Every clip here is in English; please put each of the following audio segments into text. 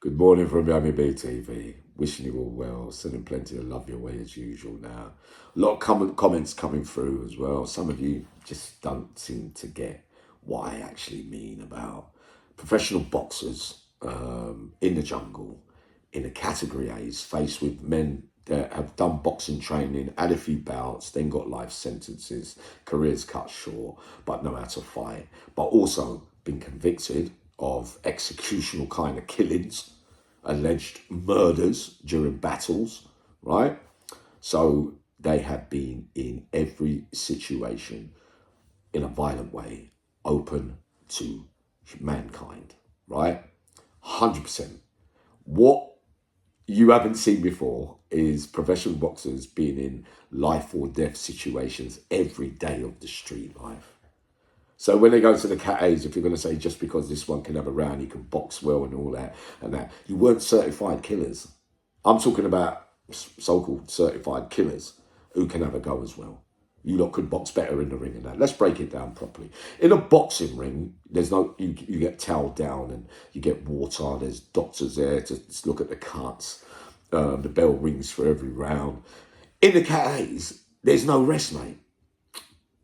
Good morning from Miami Bay TV. Wishing you all well. Sending plenty of love your way as usual now. A lot of comments coming through as well. Some of you just don't seem to get what I actually mean about professional boxers in the jungle, in the category A's, faced with men that have done boxing training, had a few bouts, then got life sentences, careers cut short, but know how to fight, but also been convicted of executional kind of killings, alleged murders during battles, right? So they have been in every situation in a violent way, open to mankind, right? 100%. What you haven't seen before is professional boxers being in life or death situations every day of the street life. So when they go to the Cat A's, if you're going to say just because this one can have a round, he can box well and all that and that, you weren't certified killers. I'm talking about so-called certified killers who can have a go as well. You lot could box better in the ring and that. Let's break it down properly. In a boxing ring, there's no, you get toweled down and you get water. There's doctors there to look at the cuts. The bell rings for every round. In the Cat A's, there's no rest, mate.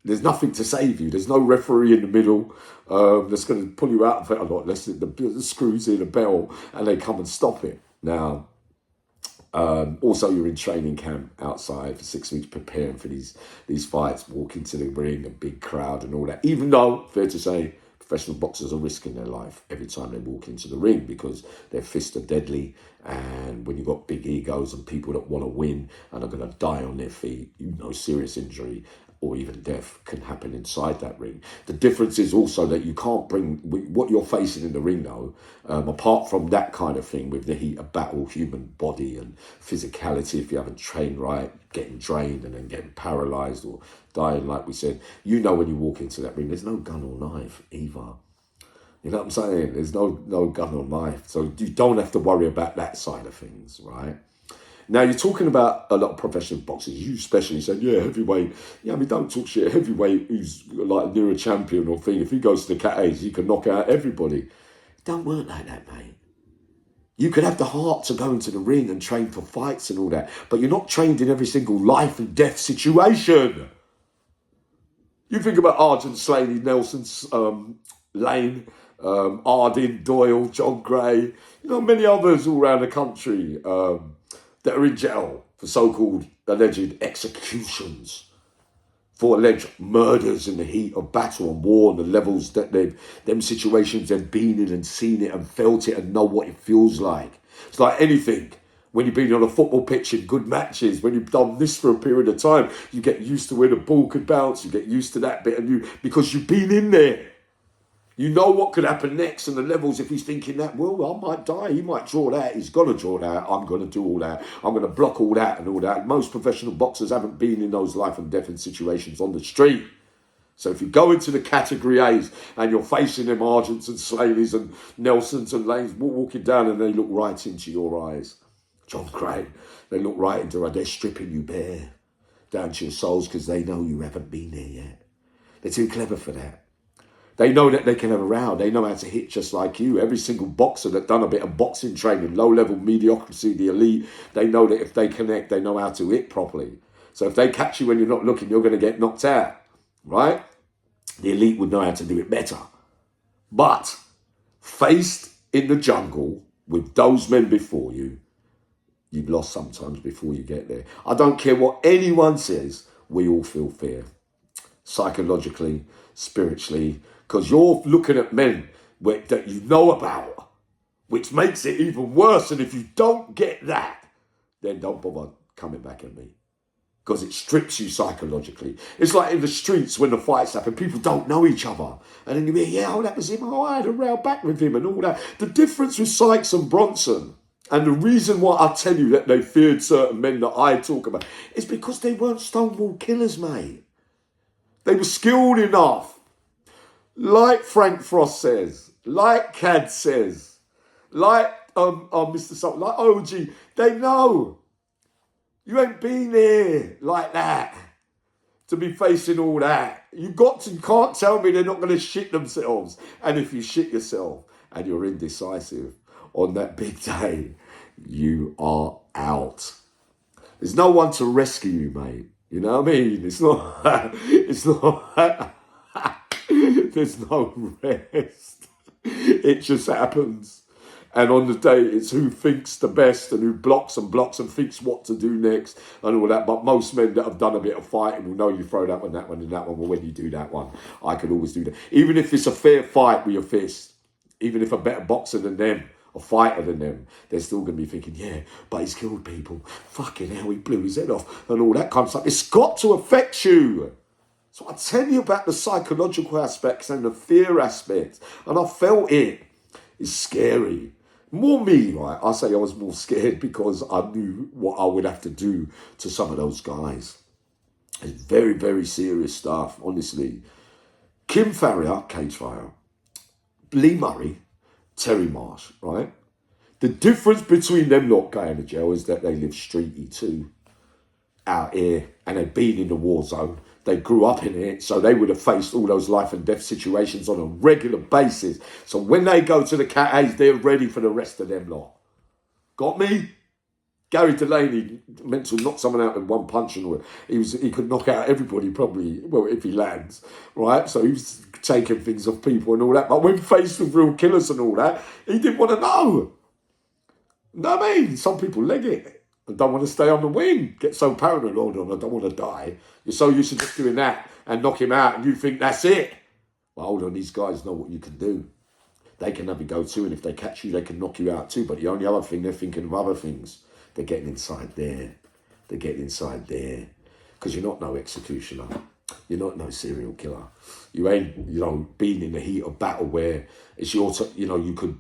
There's nothing to save you. There's no referee in the middle that's going to pull you out of it a lot. Unless the screws in a bell and they come and stop it. Now, also you're in training camp outside for 6 weeks preparing for these fights, walking to the ring, a big crowd and all that. Even though, fair to say, professional boxers are risking their life every time they walk into the ring because their fists are deadly. And when you've got big egos and people that want to win and are going to die on their feet, serious injury or even death can happen inside that ring. The difference is also that you can't bring what you're facing in the ring, though, apart from that kind of thing with the heat of battle, human body and physicality, if you haven't trained right, getting drained and then getting paralyzed or dying, like we said, when you walk into that ring, there's no gun or knife either. You know what I'm saying? There's no gun or knife. So you don't have to worry about that side of things, right? Now, you're talking about a lot of professional boxers. You especially said, yeah, heavyweight. Yeah, I mean, don't talk shit. Heavyweight who's like near a champion or thing. If he goes to the Cat A's, he can knock out everybody. It don't work like that, mate. You could have the heart to go into the ring and train for fights and all that, but you're not trained in every single life and death situation. You think about Argent, Slaney, Nelson, Lane, Ardin, Doyle, John Gray, many others all around the country that are in jail for so-called alleged executions, for alleged murders in the heat of battle and war and the levels that them situations they've been in and seen it and felt it and know what it feels like. It's like anything. When you've been on a football pitch in good matches, when you've done this for a period of time, you get used to where the ball could bounce, you get used to that bit, and because you've been in there. You know what could happen next and the levels if he's thinking that, well, I might die, he might draw that, he's got to draw that, I'm going to do all that, I'm going to block all that and all that. Most professional boxers haven't been in those life and death situations on the street. So if you go into the category A's and you're facing them Argents and Slaneys and Nelsons and Lanes walking down and they look right into your eyes, John Gray, they look right into your eyes, they're stripping you bare down to your souls because they know you haven't been there yet. They're too clever for that. They know that they can have a round. They know how to hit just like you. Every single boxer that done a bit of boxing training, low-level mediocrity, the elite, they know that if they connect, they know how to hit properly. So if they catch you when you're not looking, you're going to get knocked out, right? The elite would know how to do it better. But faced in the jungle with those men before you, you've lost sometimes before you get there. I don't care what anyone says, we all feel fear. Psychologically, spiritually, because you're looking at men that you know about, which makes it even worse. And if you don't get that, then don't bother coming back at me, because it strips you psychologically. It's like in the streets when the fights happen, people don't know each other. And then you hear, yeah, that was him. Oh, I had a row back with him and all that. The difference with Sykes and Bronson, and the reason why I tell you that they feared certain men that I talk about, is because they weren't stonewall killers, mate. They were skilled enough. Like Frank Frost says, like Cad says, like Mr. Something, like OG, they know. You ain't been there like that to be facing all that. You can't tell me they're not going to shit themselves. And if you shit yourself and you're indecisive, on that big day, you are out. There's no one to rescue you, mate. You know what I mean? It's not, it's not, there's no rest. It just happens. And on the day, it's who thinks the best and who blocks and thinks what to do next and all that. But most men that have done a bit of fighting will know you throw that one, and that one. Well, when you do that one, I can always do that. Even if it's a fair fight with your fist, even if a better boxer than them, a fighter than them, they're still going to be thinking, yeah, but he's killed people. Fucking hell, he blew his head off and all that kind of stuff. It's got to affect you. So I tell you about the psychological aspects and the fear aspect. And I felt it. It's scary. More me, right? I say I was more scared because I knew what I would have to do to some of those guys. It's very, very serious stuff, honestly. Kim Farrier, cage fighter. Lee Murray, Terry Marsh, right? The difference between them not going to jail is that they live streety too, out here, and they've been in the war zone. They grew up in it, so they would have faced all those life and death situations on a regular basis. So when they go to the Cat A's, they're ready for the rest of them lot. Got me? Gary Delaney meant to knock someone out with one punch, and he could knock out everybody probably, well, if he lands, right? So he was taking things off people and all that. But when faced with real killers and all that, he didn't want to know. You know what I mean? Some people leg it. I don't want to stay on the wing. Get so paranoid, hold on, I don't want to die. You're so used to just doing that and knock him out and you think that's it. Well, hold on, these guys know what you can do. They can have a go too, and if they catch you, they can knock you out too. But the only other thing, they're thinking of other things. They're getting inside there. They're getting inside there. Because you're not no executioner. You're not no serial killer. You ain't, been in the heat of battle where it's your, you could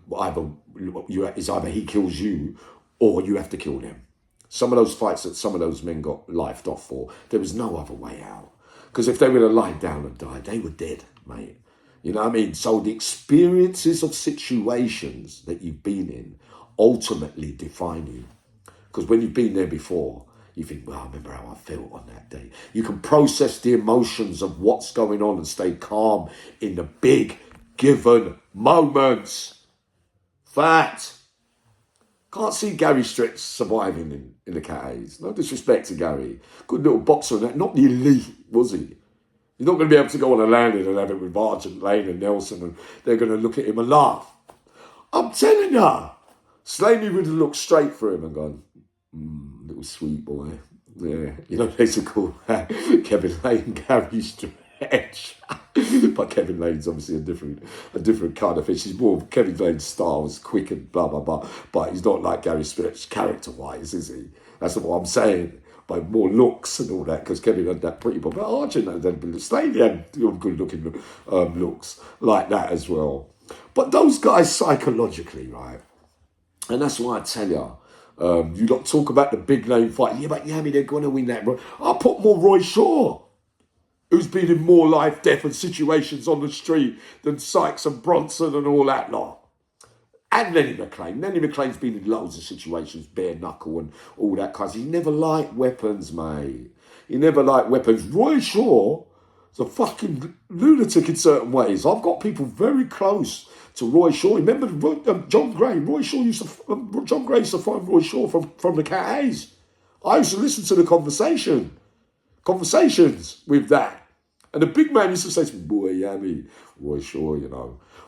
it's either he kills you or you have to kill them. Some of those fights that some of those men got lifed off for, there was no other way out. Because if they would have lied down and died, they were dead, mate. You know what I mean? So the experiences of situations that you've been in ultimately define you. Because when you've been there before, you think, well, I remember how I felt on that day. You can process the emotions of what's going on and stay calm in the big given moments. Fact. Can't see Gary Stretch surviving in the Cat A's. No disrespect to Gary. Good little boxer and that. Not the elite, was he? You're not going to be able to go on a landing and have it with Argent, Lane and Nelson, and they're going to look at him and laugh. I'm telling you. Slaney would have looked straight for him and gone, little sweet boy. Yeah, they should call that Kevin Lane, Gary Stretch. But Kevin Lane's obviously a different kind of fish. He's more, Kevin Lane's style is quick and blah, blah, blah. But he's not like Gary Stretch character-wise, is he? That's what I'm saying. But more looks and all that, because Kevin had that pretty boy. But Archie had Slaney had good-looking looks like that as well. But those guys psychologically, right? And that's why I tell you, you lot talk about the big name fight. Yeah, but they're going to win that. I'll put more Roy Shaw, who's been in more life, death and situations on the street than Sykes and Bronson and all that lot. And Lenny McLean. Lenny McLean's been in loads of situations, bare knuckle and all that kind of stuff. He never liked weapons, mate. He never liked weapons. Roy Shaw is a fucking lunatic in certain ways. I've got people very close to Roy Shaw. Remember John Gray? John Gray used to find Roy Shaw from the Cat A's. I used to listen to the conversations with that. And the big man used to say to me, boy, Roy Shaw,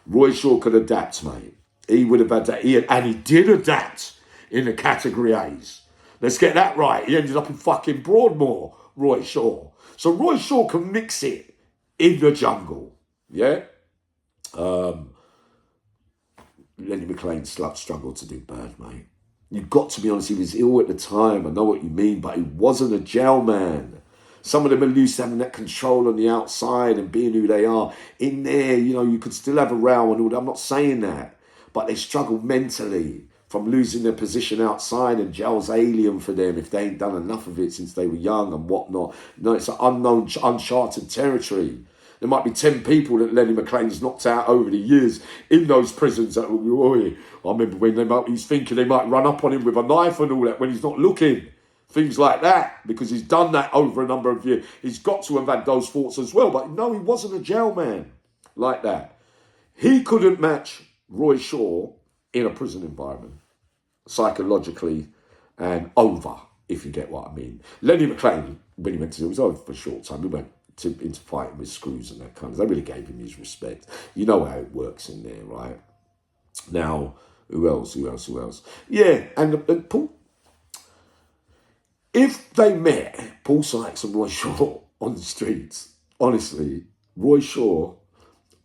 Roy Shaw could adapt, mate. He would have had that. And he did adapt in the category A's. Let's get that right. He ended up in fucking Broadmoor, Roy Shaw. So Roy Shaw can mix it in the jungle. Yeah? Lenny McLean struggled to do bad, mate. You've got to be honest, he was ill at the time. I know what you mean, but he wasn't a jail man. Some of them are used to having that control on the outside and being who they are. In there, you could still have a row and all that. I'm not saying that. But they struggle mentally from losing their position outside, and jail's alien for them if they ain't done enough of it since they were young and whatnot. It's an unknown, uncharted territory. There might be 10 people that Lenny McLean's knocked out over the years in those prisons. I remember when he's thinking they might run up on him with a knife and all that when he's not looking. Things like that, because he's done that over a number of years. He's got to have had those thoughts as well. But no, he wasn't a jail man like that. He couldn't match Roy Shaw in a prison environment, psychologically and over, if you get what I mean. Lenny McLean, when he went to, it was over for a short time, he went into fighting with Screws and that kind of, they really gave him his respect. You know how it works in there, right? Now, who else? Yeah, and Paul, if they met Paul Sykes and Roy Shaw on the streets, honestly, Roy Shaw,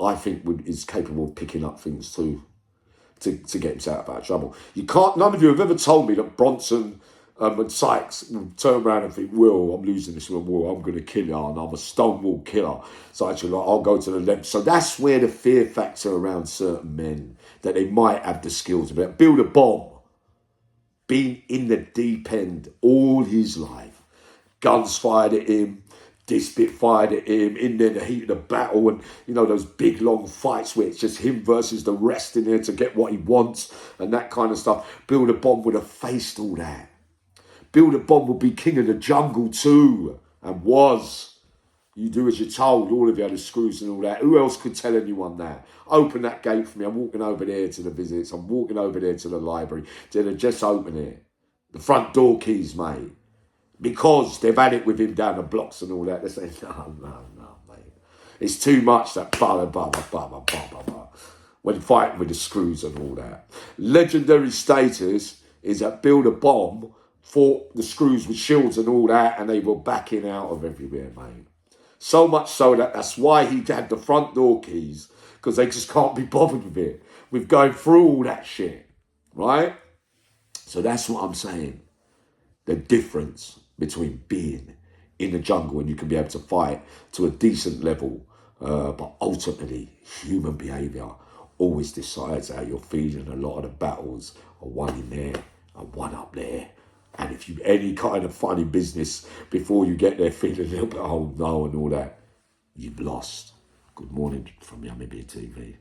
I think, is capable of picking up things too, to get himself out of trouble. You can't. None of you have ever told me that Bronson and Sykes would turn around and think, "Will, I'm losing this one. Will, I'm going to kill you, and I'm a stonewall killer." So actually, like, I'll go to the left. So that's where the fear factor around certain men, that they might have the skills to build a bomb. Been in the deep end all his life, guns fired at him, this bit fired at him, in there the heat of the battle, and you know those big long fights where it's just him versus the rest in there to get what he wants and that kind of stuff. Build a bomb would have faced all that. Build a bomb would be king of the jungle too, and was. You do as you're told, all of you, the Screws and all that. Who else could tell anyone that? Open that gate for me. I'm walking over there to the visits. I'm walking over there to the library. They're just open it. The front door keys, mate. Because they've had it with him down the blocks and all that. They say, no, mate. It's too much, that when fighting with the Screws and all that. Legendary status is that Build a Bomb fought the Screws with shields and all that, and they were backing out of everywhere, mate. So much so that's why he had the front door keys, because they just can't be bothered with it, with going through all that shit, right? So that's what I'm saying. The difference between being in the jungle and you can be able to fight to a decent level, but ultimately human behaviour always decides how you're feeling. A lot of the battles are one in there and one up there. And if you any kind of funny business before you get there feeling a little bit, oh no, and all that, you've lost. Good morning from Yummy Beer TV.